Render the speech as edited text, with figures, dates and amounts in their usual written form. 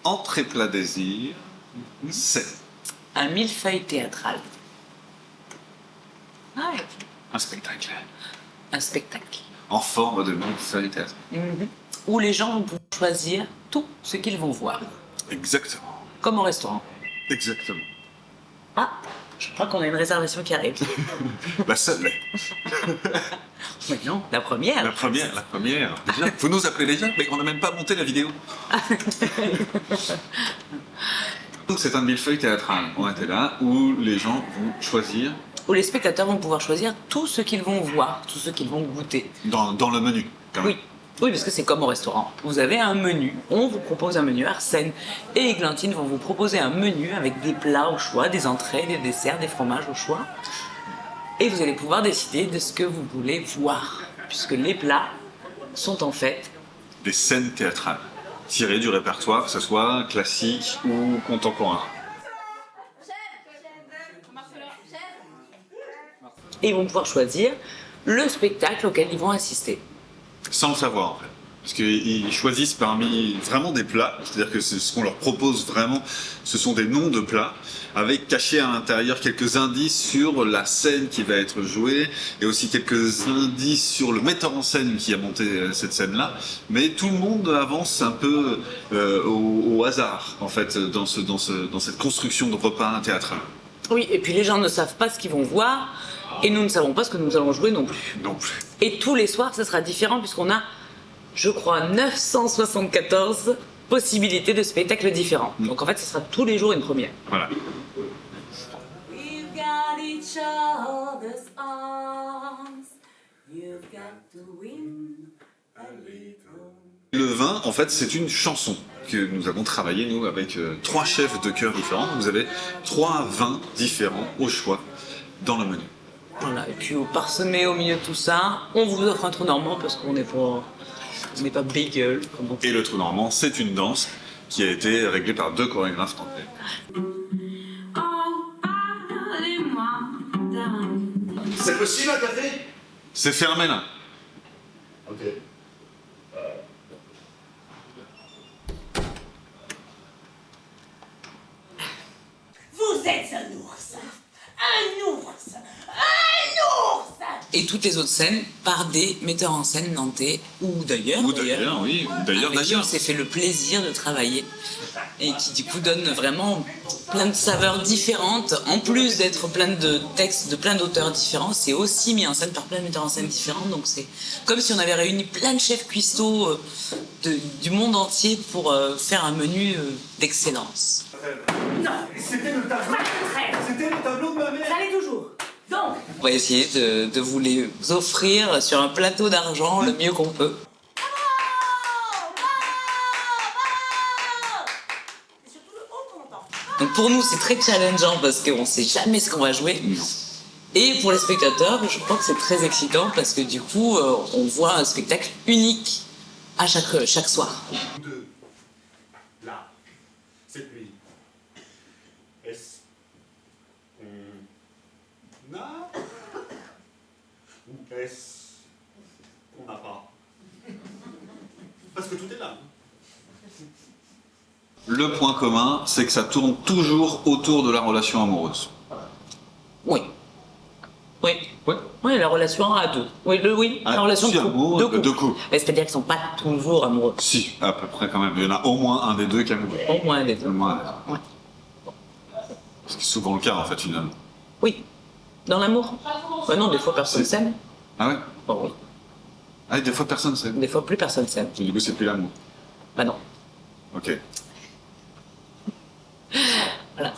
entrée plat désir, scène. Un millefeuille théâtral. Ah, ouais. Un spectacle. Un spectacle. En forme de millefeuille théâtral. Où les gens vont pouvoir choisir tout ce qu'ils vont voir. Exactement. Comme au restaurant. Exactement. Ah, je crois qu'on a une réservation qui arrive. La seule. Mais non, la première. La première. Déjà, vous nous appelez déjà, mais on n'a même pas monté la vidéo. Donc c'est un millefeuille théâtral. On était là où les gens vont choisir Où les spectateurs vont pouvoir choisir tout ce qu'ils vont voir, tout ce qu'ils vont goûter. dans le menu. Quand même. Oui. Oui, parce que c'est comme au restaurant. Vous avez un menu, on vous propose un menu. Arsène et Églantine vont vous proposer un menu avec des plats au choix, des entrées, des desserts, des fromages au choix. Et vous allez pouvoir décider de ce que vous voulez voir, puisque les plats sont en fait Des scènes théâtrales tirées du répertoire, que ce soit classique ou contemporain. et ils vont pouvoir choisir le spectacle auquel ils vont assister. Sans le savoir en fait. Parce qu'ils choisissent parmi vraiment des plats, c'est-à-dire que c'est ce qu'on leur propose vraiment, ce sont des noms de plats, avec cachés à l'intérieur quelques indices sur la scène qui va être jouée, et aussi quelques indices sur le metteur en scène qui a monté cette scène-là. Mais tout le monde avance un peu au hasard, en fait, dans cette construction de repas théâtral. Oui, et puis les gens ne savent pas ce qu'ils vont voir, et nous ne savons pas ce que nous allons jouer non plus. Non plus. Et tous les soirs, ce sera différent, puisqu'on a, je crois, 974 possibilités de spectacles différents. Donc en fait, ce sera tous les jours une première. Voilà. We've got each other's arms. You've got to win a little. Le vin, en fait, c'est une chanson que nous avons travaillée, nous, avec 3 chefs de chœur différents. Vous avez 3 vins différents au choix dans le menu. Voilà, et puis au parsemé au milieu de tout ça, on vous offre un trou normand parce qu'on n'est pas bagel, comme on dit. Et le trou normand, c'est une danse qui a été réglée par 2 chorégraphes anglais. Oh, parlez-moi d'amour. C'est possible un café? C'est fermé là. Ok. Vous êtes un ours. Un ours. Un ours. Et toutes les autres scènes par des metteurs en scène nantais ou d'ailleurs. Ou d'ailleurs, oui. Ou d'ailleurs, Avec qui on s'est fait le plaisir de travailler et qui du coup donne vraiment plein de saveurs différentes. En plus d'être plein de textes de plein d'auteurs différents, c'est aussi mis en scène par plein de metteurs en scène différents. Donc c'est comme si on avait réuni plein de chefs cuistots du monde entier pour faire un menu d'excellence. Non. C'était le tableau. C'était le tableau de ma mère. Ça allait toujours. Donc, On va essayer de vous les offrir sur un plateau d'argent le mieux qu'on peut. c'est surtout le haut qu'on entend. Donc pour nous, c'est très challengeant parce qu'on sait jamais ce qu'on va jouer. Et pour les spectateurs, je crois que c'est très excitant parce que du coup, on voit un spectacle unique à chaque soir. Deux. Là. Cette nuit. Est-ce qu'on a ou est-ce qu'on n'a pas? Parce que tout est là. Le point commun, c'est que ça tourne toujours autour de la relation amoureuse. Oui. Oui. Ouais. Oui, la relation à deux. Oui, Ah, la relation si, de couple. amoureux, de couple. Mais c'est-à-dire qu'ils sont pas toujours amoureux. Si, à peu près quand même. Il y en a au moins un des deux qui est amoureux. Au moins des deux. Au moins. Ouais. Ce qui est souvent le cas en fait finalement. Oui. Dans l'amour. Bah non, des fois personne s'aime. Ah ouais? Bon, oui. Ah, des fois personne sait. Des fois plus personne s'aime. Du coup, c'est plus l'amour. Bah non. Ok. Voilà.